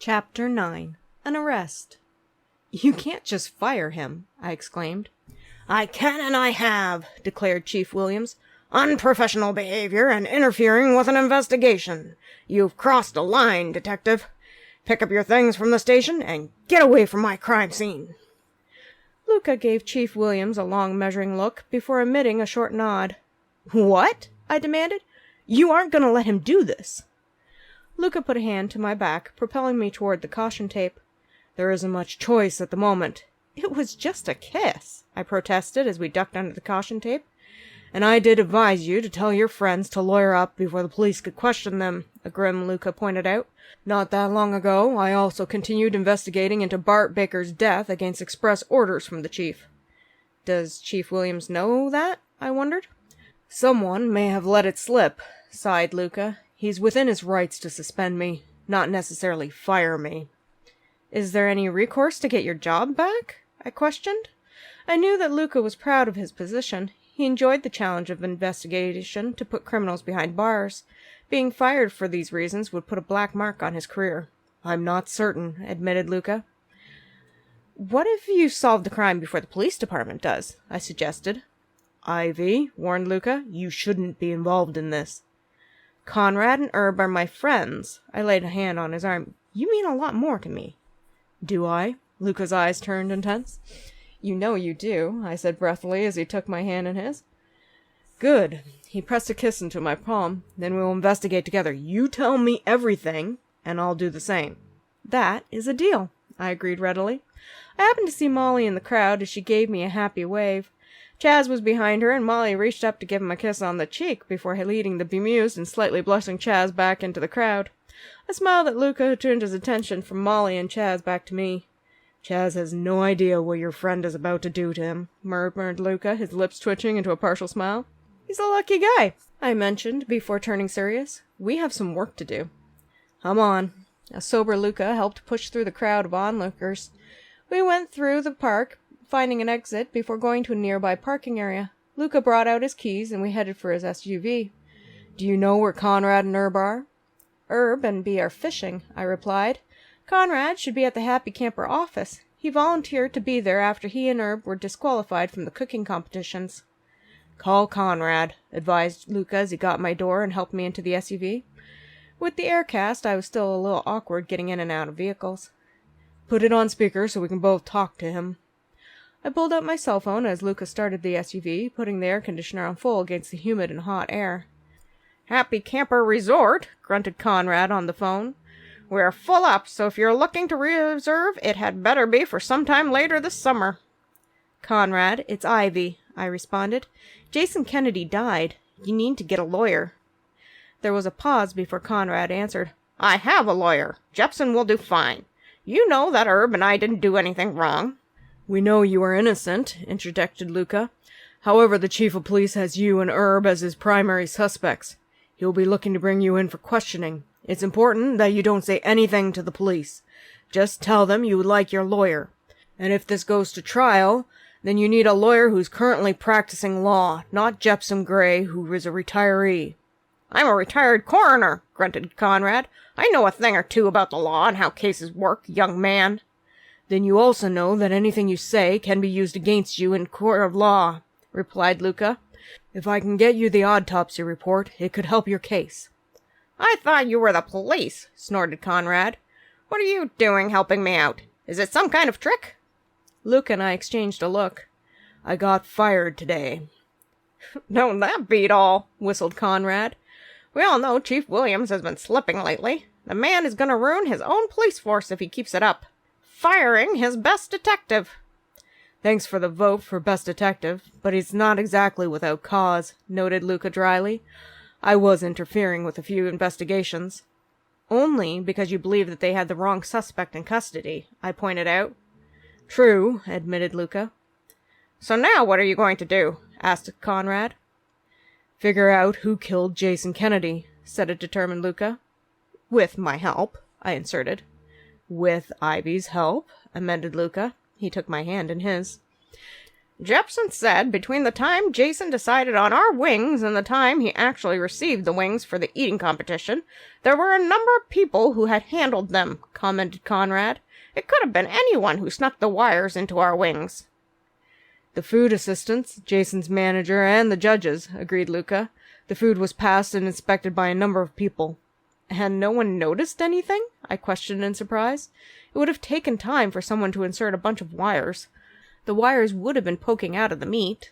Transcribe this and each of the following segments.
Chapter 9. An Arrest. "You can't just fire him," I exclaimed. "I can and I have," declared Chief Williams. "Unprofessional behavior and interfering with an investigation. You've crossed a line, detective. Pick up your things from the station and get away from my crime scene." Luca gave Chief Williams a long measuring look before emitting a short nod. "What?" I demanded. "You aren't going to let him do this?" Luca put a hand to my back, propelling me toward the caution tape. "There isn't much choice at the moment." "It was just a kiss," I protested as we ducked under the caution tape. "And I did advise you to tell your friends to lawyer up before the police could question them," a grim Luca pointed out. "Not that long ago, I also continued investigating into Barbeque's death against express orders from the chief." "Does Chief Williams know that?" I wondered. "Someone may have let it slip," sighed Luca. "He's within his rights to suspend me, not necessarily fire me." "Is there any recourse to get your job back?" I questioned. I knew that Luca was proud of his position. He enjoyed the challenge of investigation to put criminals behind bars. Being fired for these reasons would put a black mark on his career. "I'm not certain," admitted Luca. "What if you solve the crime before the police department does?" I suggested. "Ivy," warned Luca, "you shouldn't be involved in this." "Conrad and Herb are my friends." I laid a hand on his arm. "You mean a lot more to me." "Do I?" Luca's eyes turned intense. "You know you do," I said breathily as he took my hand in his. "Good." He pressed a kiss into my palm. "Then we'll investigate together. You tell me everything, and I'll do the same." "That is a deal," I agreed readily. I happened to see Molly in the crowd as she gave me a happy wave. Chaz was behind her, and Molly reached up to give him a kiss on the cheek before leading the bemused and slightly blushing Chaz back into the crowd. I smiled at Luca, who turned his attention from Molly and Chaz back to me. "Chaz has no idea what your friend is about to do to him," murmured Luca, his lips twitching into a partial smile. "He's a lucky guy," I mentioned before turning serious. "We have some work to do." "Come on." A sober Luca helped push through the crowd of onlookers. We went through the park, finding an exit before going to a nearby parking area. Luca brought out his keys, and we headed for his SUV. "Do you know where Conrad and Herb are?" "Herb and B are fishing," I replied. "Conrad should be at the Happy Camper office. He volunteered to be there after he and Herb were disqualified from the cooking competitions." "Call Conrad," advised Luca as he got my door and helped me into the SUV. With the air cast, I was still a little awkward getting in and out of vehicles. "Put it on speaker so we can both talk to him." I pulled out my cell phone as Luca started the SUV, putting the air conditioner on full against the humid and hot air. "Happy Camper Resort," grunted Conrad on the phone. "We're full up, so if you're looking to reserve, it had better be for some time later this summer." "Conrad, it's Ivy," I responded. "Jason Kennedy died. You need to get a lawyer." There was a pause before Conrad answered. "I have a lawyer. Jepson will do fine. You know that Herb and I didn't do anything wrong." "We know you are innocent," interjected Luca. "However, the chief of police has you and Herb as his primary suspects. He'll be looking to bring you in for questioning. It's important that you don't say anything to the police. Just tell them you would like your lawyer. And if this goes to trial, then you need a lawyer who's currently practicing law, not Jepson Gray, who is a retiree." "I'm a retired coroner," grunted Conrad. "I know a thing or two about the law and how cases work, young man." "Then you also know that anything you say can be used against you in court of law," replied Luca. "If I can get you the autopsy report, it could help your case." "I thought you were the police," snorted Conrad. "What are you doing helping me out? Is it some kind of trick?" Luca and I exchanged a look. "I got fired today." "Don't that beat all?" whistled Conrad. "We all know Chief Williams has been slipping lately. The man is going to ruin his own police force if he keeps it up. Firing his best detective." "Thanks for the vote for best detective, but it's not exactly without cause," noted Luca dryly. "I was interfering with a few investigations." "Only because you believe that they had the wrong suspect in custody," I pointed out. "True," admitted Luca. "So now what are you going to do?" asked Conrad. "Figure out who killed Jason Kennedy," said a determined Luca. "With my help," I inserted. "With Ivy's help," amended Luca. He took my hand in his. Jepson said between the time Jason decided on our wings and the time he actually received the wings for the eating competition, there were a number of people who had handled them, commented Conrad. It could have been anyone who snuck the wires into our wings. The food assistants, Jason's manager, and the judges, agreed Luca. The food was passed and inspected by a number of people. And no one noticed anything? I questioned in surprise. It would have taken time for someone to insert a bunch of wires. The wires would have been poking out of the meat.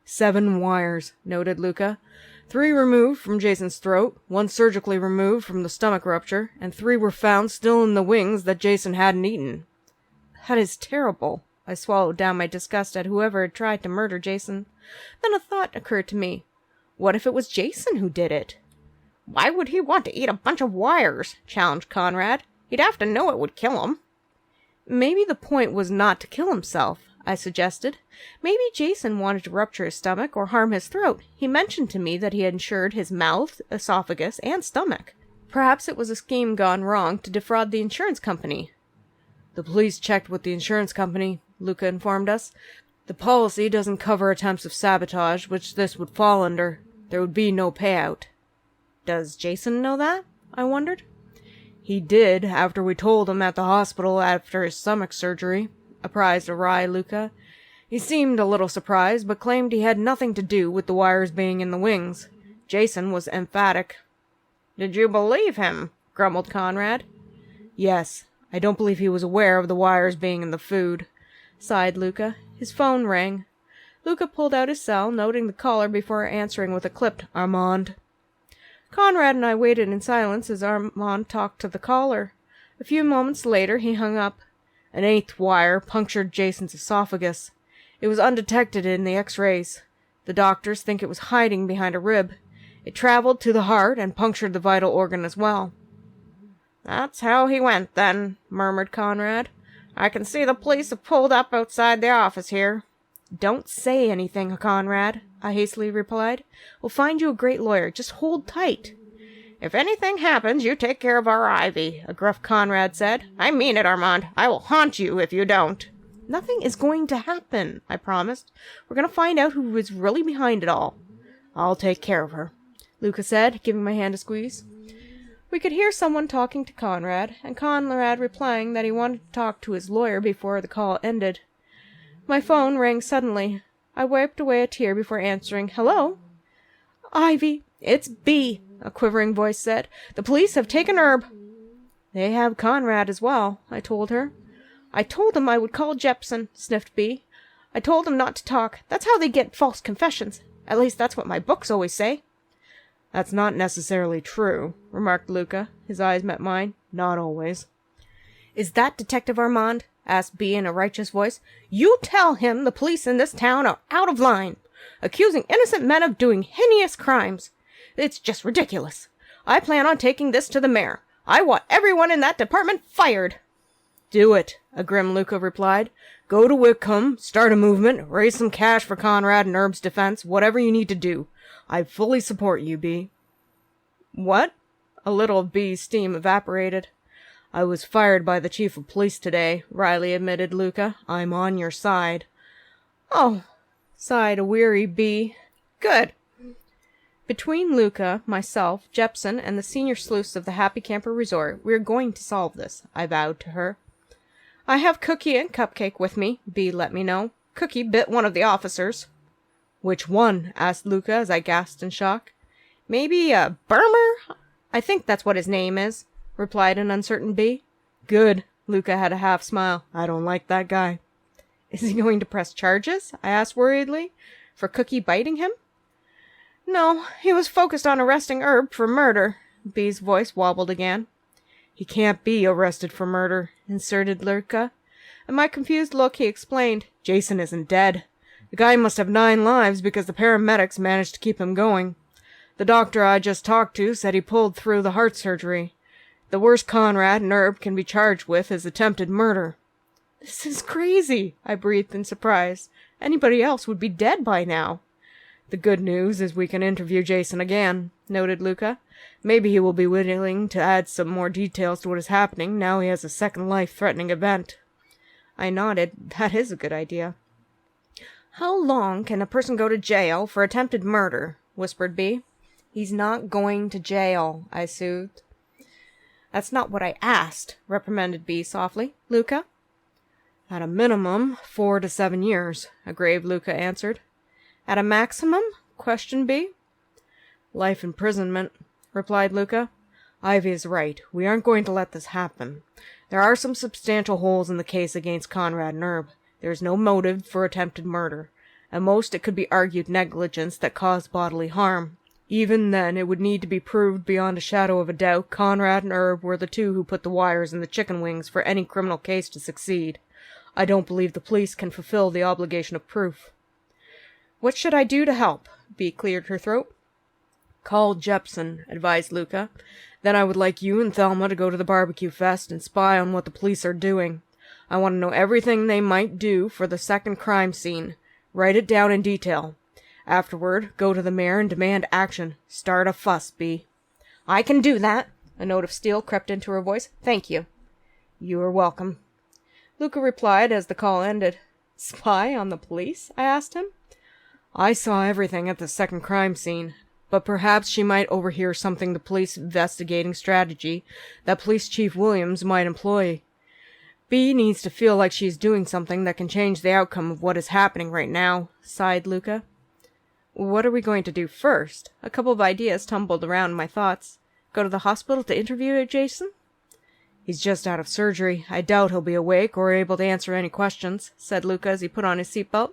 7 wires, noted Luca. 3 removed from Jason's throat, 1 surgically removed from the stomach rupture, and 3 were found still in the wings that Jason hadn't eaten. That is terrible. I swallowed down my disgust at whoever had tried to murder Jason. Then a thought occurred to me. What if it was Jason who did it? Why would he want to eat a bunch of wires? Challenged Conrad. He'd have to know it would kill him. Maybe the point was not to kill himself, I suggested. Maybe Jason wanted to rupture his stomach or harm his throat. He mentioned to me that he had insured his mouth, esophagus, and stomach. Perhaps it was a scheme gone wrong to defraud the insurance company. The police checked with the insurance company, Luca informed us. The policy doesn't cover attempts of sabotage, which this would fall under. There would be no payout. Does Jason know that? I wondered. He did, after we told him at the hospital after his stomach surgery, apprised a wry Luca. He seemed a little surprised, but claimed he had nothing to do with the wires being in the wings. Jason was emphatic. Did you believe him? Grumbled Conrad. Yes. I don't believe he was aware of the wires being in the food, sighed Luca. His phone rang. Luca pulled out his cell, noting the caller before answering with a clipped "Armand." Conrad and I waited in silence as Armand talked to the caller. A few moments later he hung up. An 8th wire punctured Jason's esophagus. It was undetected in the X-rays. The doctors think it was hiding behind a rib. It traveled to the heart and punctured the vital organ as well. That's how he went, then, murmured Conrad. I can see the police have pulled up outside the office here. Don't say anything, Conrad, I hastily replied. We'll find you a great lawyer. Just hold tight. If anything happens, you take care of our Ivy, a gruff Conrad said. I mean it, Armand. I will haunt you if you don't. Nothing is going to happen, I promised. We're going to find out who is really behind it all. I'll take care of her, Luca said, giving my hand a squeeze. We could hear someone talking to Conrad, and Conrad replying that he wanted to talk to his lawyer before the call ended. My phone rang suddenly. I wiped away a tear before answering. Hello? Ivy, it's B, a quivering voice said. The police have taken Herb. They have Conrad as well, I told her. I told them I would call Jepson, sniffed B. I told them not to talk. That's how they get false confessions. At least that's what my books always say. That's not necessarily true, remarked Luca. His eyes met mine. Not always. Is that Detective Armand? Asked B in a righteous voice. You tell him the police in this town are out of line, accusing innocent men of doing heinous crimes. It's just ridiculous. I plan on taking this to the mayor. I want everyone in that department fired. Do it, a grim Luca replied. Go to Wickham, start a movement, raise some cash for Conrad and Herb's defense, whatever you need to do. I fully support you, B. What? A little of B's steam evaporated. I was fired by the chief of police today, wryly admitted Luca. I'm on your side. Oh, sighed a weary B. Good. Between Luca, myself, Jepson, and the senior sleuths of the Happy Camper Resort, we are going to solve this, I vowed to her. I have Cookie and Cupcake with me, B let me know. Cookie bit one of the officers. Which one? Asked Luca as I gasped in shock. Maybe a Burmer? I think that's what his name is, replied an uncertain B. Good. Luca had a half smile. I don't like that guy. Is he going to press charges? I asked worriedly. For Cookie biting him? No, he was focused on arresting Herb for murder. B's voice wobbled again. He can't be arrested for murder, inserted Luca. At my confused look, he explained. Jason isn't dead. The guy must have 9 lives because the paramedics managed to keep him going. The doctor I just talked to said he pulled through the heart surgery. The worst Conrad and Herb can be charged with is attempted murder. This is crazy, I breathed in surprise. Anybody else would be dead by now. The good news is we can interview Jason again, noted Luca. Maybe he will be willing to add some more details to what is happening now he has a second life-threatening event. I nodded. That is a good idea. How long can a person go to jail for attempted murder? Whispered B. He's not going to jail, I soothed. That's not what I asked, reprimanded B softly. Luca? At a minimum, 4 to 7 years, a grave Luca answered. At a maximum? Questioned B. Life imprisonment, replied Luca. Ivy is right. We aren't going to let this happen. There are some substantial holes in the case against Conrad and Herb. There is no motive for attempted murder. At most, it could be argued negligence that caused bodily harm. Even then, it would need to be proved beyond a shadow of a doubt Conrad and Herb were the two who put the wires in the chicken wings for any criminal case to succeed. I don't believe the police can fulfill the obligation of proof. What should I do to help? Bea cleared her throat. Call Jepson, advised Luca. Then I would like you and Thelma to go to the barbecue fest and spy on what the police are doing. I want to know everything they might do for the second crime scene. Write it down in detail. Afterward, go to the mayor and demand action. Start a fuss, Bea. I can do that. A note of steel crept into her voice. Thank you. You are welcome. Luca replied as the call ended. Spy on the police? I asked him. I saw everything at the second crime scene, but perhaps she might overhear something the police investigating strategy that Police Chief Williams might employ. Bea needs to feel like she's doing something that can change the outcome of what is happening right now, sighed Luca. What are we going to do first? A couple of ideas tumbled around my thoughts. Go to the hospital to interview Jason? He's just out of surgery. I doubt he'll be awake or able to answer any questions, said Luca as he put on his seatbelt.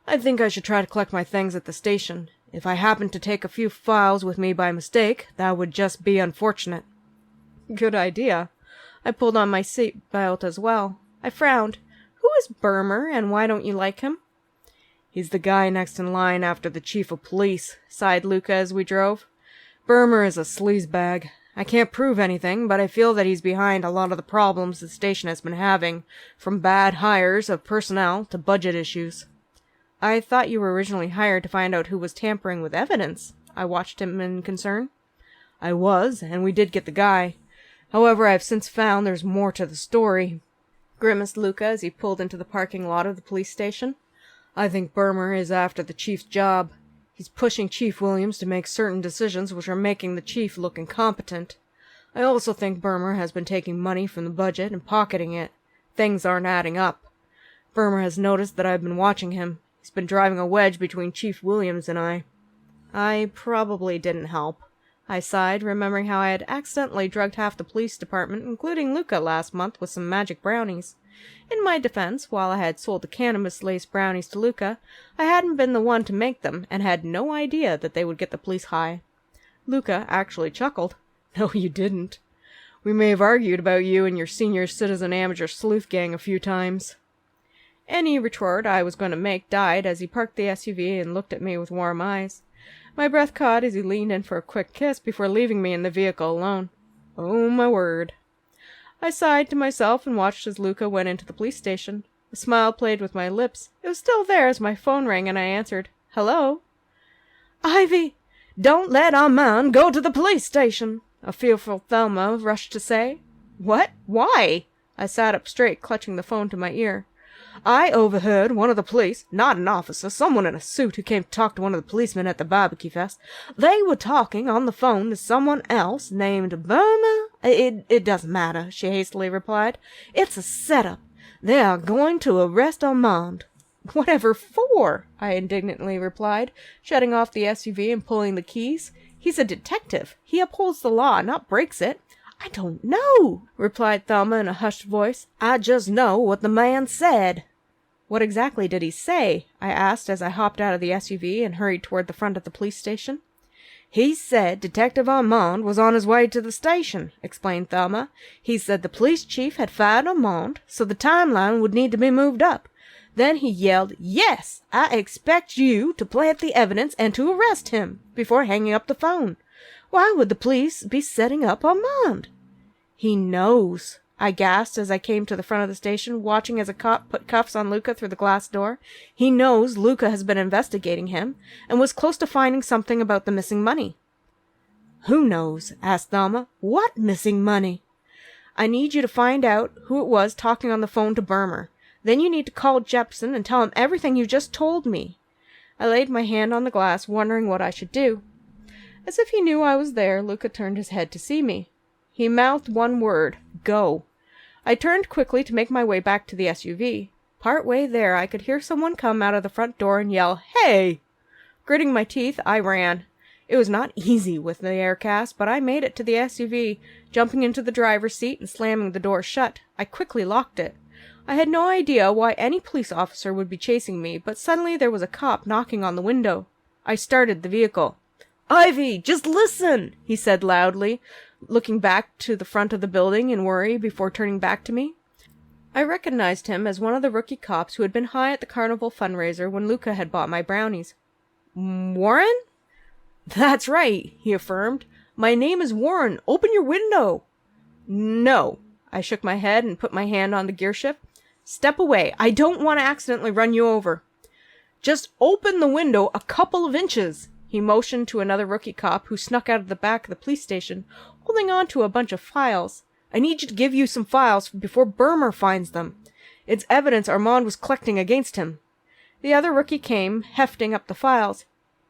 I think I should try to collect my things at the station. If I happen to take a few files with me by mistake, that would just be unfortunate. Good idea. I pulled on my seatbelt as well. I frowned. Who is Burmer, and why don't you like him? He's the guy next in line after the chief of police, sighed Luca as we drove. Burmer is a sleazebag. I can't prove anything, but I feel that he's behind a lot of the problems the station has been having, from bad hires of personnel to budget issues. I thought you were originally hired to find out who was tampering with evidence. I watched him in concern. I was, and we did get the guy. However, I have since found there's more to the story, grimaced Luca as he pulled into the parking lot of the police station. I think Burmer is after the chief's job. He's pushing Chief Williams to make certain decisions which are making the chief look incompetent. I also think Burmer has been taking money from the budget and pocketing it. Things aren't adding up. Burmer has noticed that I've been watching him. He's been driving a wedge between Chief Williams and I. I probably didn't help. I sighed, remembering how I had accidentally drugged half the police department, including Luca, last month with some magic brownies. In my defense, while I had sold the cannabis-laced brownies to Luca, I hadn't been the one to make them, and had no idea that they would get the police high. Luca actually chuckled. No, you didn't. We may have argued about you and your senior citizen amateur sleuth gang a few times. Any retort I was going to make died as he parked the SUV and looked at me with warm eyes. My breath caught as he leaned in for a quick kiss before leaving me in the vehicle alone. Oh, my word. I sighed to myself and watched as Luca went into the police station. A smile played with my lips. It was still there as my phone rang and I answered. Hello? Ivy, don't let Armand go to the police station, a fearful Thelma rushed to say. What? Why? I sat up straight, clutching the phone to my ear. I overheard one of the police, not an officer, someone in a suit who came to talk to one of the policemen at the barbecue fest. They were talking on the phone to someone else named Burma. It doesn't matter, she hastily replied. It's a setup. They are going to arrest Armand. Whatever for? I indignantly replied, shutting off the SUV and pulling the keys. He's a detective. He upholds the law, not breaks it. I don't know, replied Thelma in a hushed voice. I just know what the man said. What exactly did he say? I asked as I hopped out of the SUV and hurried toward the front of the police station. He said Detective Armand was on his way to the station, explained Thelma. He said the police chief had fired Armand, so the timeline would need to be moved up. Then he yelled, "Yes, I expect you to plant the evidence and to arrest him," before hanging up the phone. Why would the police be setting up Armand? He knows, I gasped as I came to the front of the station, watching as a cop put cuffs on Luca through the glass door. He knows Luca has been investigating him, and was close to finding something about the missing money. Who knows? Asked Thelma. What missing money? I need you to find out who it was talking on the phone to Burmer. Then you need to call Jepson and tell him everything you just told me. I laid my hand on the glass, wondering what I should do. As if he knew I was there, Luca turned his head to see me. He mouthed one word, "Go." I turned quickly to make my way back to the SUV. Part way there, I could hear someone come out of the front door and yell, "Hey!" Gritting my teeth, I ran. It was not easy with the air cast, but I made it to the SUV, jumping into the driver's seat and slamming the door shut. I quickly locked it. I had no idea why any police officer would be chasing me, but suddenly there was a cop knocking on the window. I started the vehicle. "Ivy, just listen!" he said loudly, looking back to the front of the building in worry before turning back to me. I recognized him as one of the rookie cops who had been high at the carnival fundraiser when Luca had bought my brownies. "Warren?" "That's right," he affirmed. "My name is Warren. Open your window." "No." I shook my head and put my hand on the gear shift. "Step away. I don't want to accidentally run you over." "Just open the window a couple of inches." He motioned to another rookie cop who snuck out of the back of the police station, holding on to a bunch of files. "I need you to give you some files before Burmer finds them. It's evidence Armand was collecting against him." The other rookie came, hefting up the files.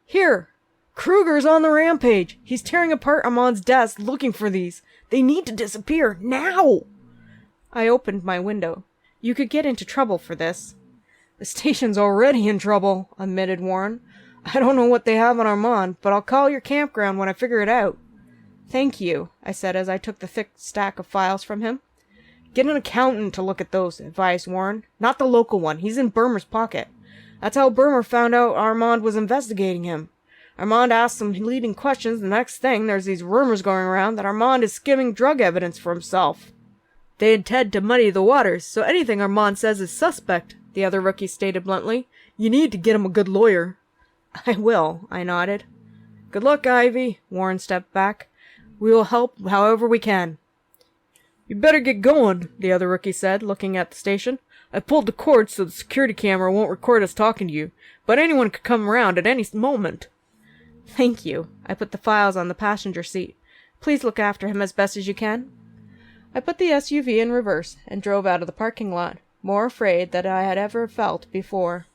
"Here. Kruger's on the rampage. He's tearing apart Armand's desk looking for these. They need to disappear now." I opened my window. "You could get into trouble for this." "The station's already in trouble," admitted Warren. "I don't know what they have on Armand, but I'll call your campground when I figure it out." "Thank you," I said as I took the thick stack of files from him. "Get an accountant to look at those," advised Warren. "Not the local one. He's in Burmer's pocket. That's how Burmer found out Armand was investigating him. Armand asked some leading questions, and the next thing, there's these rumors going around that Armand is skimming drug evidence for himself." "They intend to muddy the waters, so anything Armand says is suspect," the other rookie stated bluntly. "You need to get him a good lawyer." "I will," I nodded. "Good luck, Ivy." Warren stepped back. "We will help however we can." "You better get going," the other rookie said, looking at the station. "I pulled the cord so the security camera won't record us talking to you, but anyone could come around at any moment." "Thank you." I put the files on the passenger seat. "Please look after him as best as you can." I put the SUV in reverse and drove out of the parking lot, more afraid than I had ever felt before.